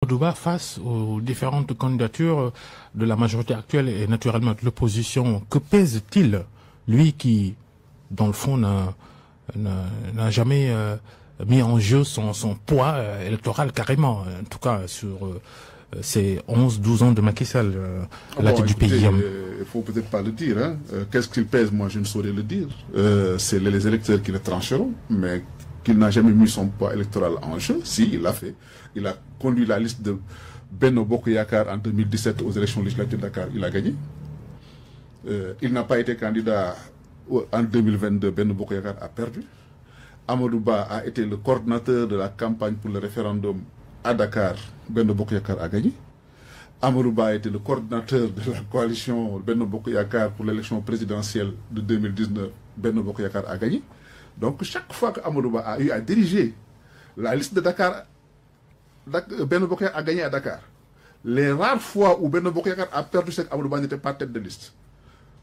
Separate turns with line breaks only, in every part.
Amadouba face aux différentes candidatures de la majorité actuelle et naturellement de l'opposition? Que pèse-t-il, lui qui, dans le fond, n'a jamais mis en jeu son poids électoral carrément, en tout cas sur ces 11-12 ans de Macky Sall à la tête du pays?
Il faut peut-être pas le dire. Hein. Qu'est-ce qu'il pèse? Moi, je ne saurais le dire. C'est les électeurs qui le trancheront, mais qu'il n'a jamais mis son poids électoral en jeu. Si, il l'a fait. Il a conduit la liste de Benno Bokk Yakaar en 2017 aux élections législatives de Dakar. Il a gagné. Il n'a pas été candidat en 2022. Benno Bokk Yakaar a perdu. Amadou Ba a été le coordinateur de la campagne pour le référendum à Dakar. Benno Bokk Yakaar a gagné. Amadou Ba a été le coordinateur de la coalition Benno Bokk Yakaar pour l'élection présidentielle de 2019. Benno Bokk Yakaar a gagné. Donc chaque fois que Amadou Ba a eu à diriger la liste de Dakar, Benno Bokk Yakaar a gagné à Dakar. Les rares fois où Benno Bokk Yakaar a perdu, c'est qu'Amadou Ba n'était pas tête de liste.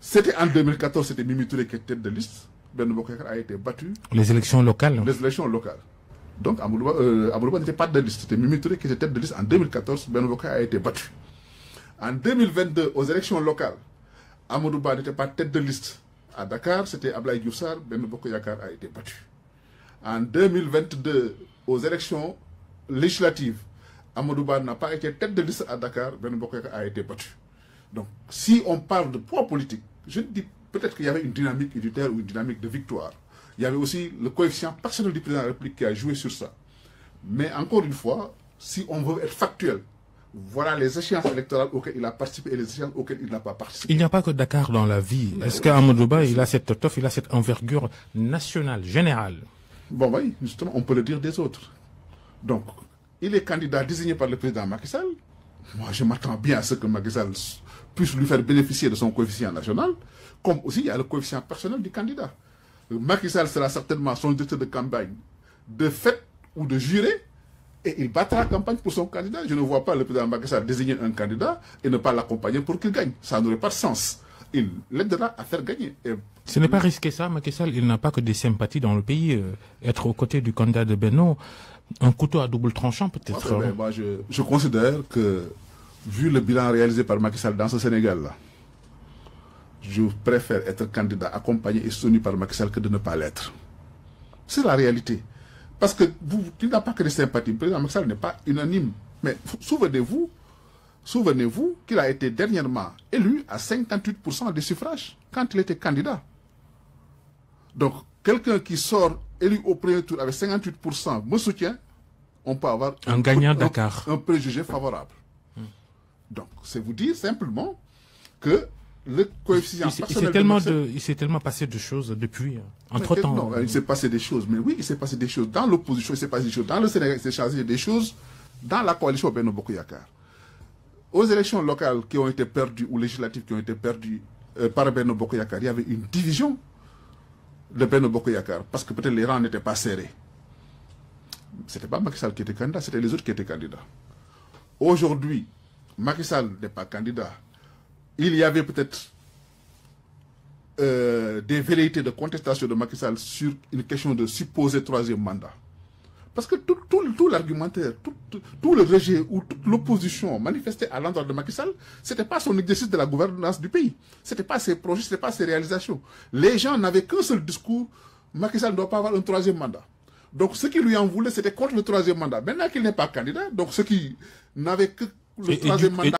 C'était en 2014, c'était Mimi Touré qui était tête de liste. Benno Bokk Yakaar a été battu.
Les élections locales.
Les élections locales. Donc Amadou Ba n'était pas tête de liste. C'était Mimi Touré qui était tête de liste en 2014. Benno Bokk Yakaar a été battu. En 2022, aux élections locales, Amadou Ba n'était pas tête de liste. À Dakar, c'était Abdoulaye Diouf Sarr, Benno Bokk Yakaar a été battu. En 2022, aux élections législatives, Amadou Ba n'a pas été tête de liste à Dakar, Benno Bokk Yakaar a été battu. Donc, si on parle de poids politique, je dis peut-être qu'il y avait une dynamique unitaire ou une dynamique de victoire. Il y avait aussi le coefficient personnel du président de la République qui a joué sur ça. Mais encore une fois, si on veut être factuel, voilà les échéances électorales auxquelles il a participé et les échéances auxquelles il n'a pas participé.
Il n'y a pas que Dakar dans la vie. Est-ce qu'Amadou Ba, il a cette toffe, il a cette envergure nationale, générale?
Bon, oui, justement, on peut le dire des autres. Donc, il est candidat désigné par le président Macky Sall. Moi, je m'attends bien à ce que Macky Sall puisse lui faire bénéficier de son coefficient national, comme aussi il y a le coefficient personnel du candidat. Macky Sall sera certainement son directeur de campagne de fait ou de juré, et il battra la campagne pour son candidat. Je ne vois pas le président Macky Sall désigner un candidat et ne pas l'accompagner pour qu'il gagne. Ça n'aurait pas de sens. Il l'aidera à faire gagner. Et
ce n'est pas risqué ça, Macky Sall. Il n'a pas que des sympathies dans le pays. Être aux côtés du candidat de Benno, un couteau à double tranchant peut-être.
Ouais, moi, je considère que, vu le bilan réalisé par Macky Sall dans ce Sénégal-là, je préfère être candidat accompagné et soutenu par Macky Sall que de ne pas l'être. C'est la réalité. Parce que il n'a pas que des sympathies. Le président Macky Sall n'est pas unanime. Mais souvenez-vous qu'il a été dernièrement élu à 58% des suffrages quand il était candidat. Donc, quelqu'un qui sort élu au premier tour avec 58% me soutient, on peut avoir
un gagnant Dakar.
Un préjugé favorable. Donc, c'est vous dire simplement que le coefficient personnel...
Il s'est tellement passé de choses depuis. Entre-temps...
Non, il s'est passé des choses. Mais oui, il s'est passé des choses dans l'opposition, il s'est passé des choses dans le Sénégal, il s'est passé des choses dans la coalition Benno Bokk Yakaar. Aux élections locales qui ont été perdues, ou législatives qui ont été perdues par Benno Bokk Yakaar, il y avait une division de Benno Bokk Yakaar, parce que peut-être les rangs n'étaient pas serrés. Ce n'était pas Macky Sall qui était candidat, c'était les autres qui étaient candidats. Aujourd'hui, Macky Sall n'est pas candidat. Il y avait peut-être des velléités de contestation de Macky Sall sur une question de supposé troisième mandat. Parce que tout l'argumentaire, tout le rejet ou toute l'opposition manifestée à l'endroit de Macky Sall, ce n'était pas son exercice de la gouvernance du pays. Ce n'était pas ses projets, ce n'était pas ses réalisations. Les gens n'avaient qu'un seul discours, Macky Sall ne doit pas avoir un troisième mandat. Donc ce qui lui en voulait, c'était contre le troisième mandat. Maintenant qu'il n'est pas candidat, donc ceux qui n'avaient que le troisième mandat...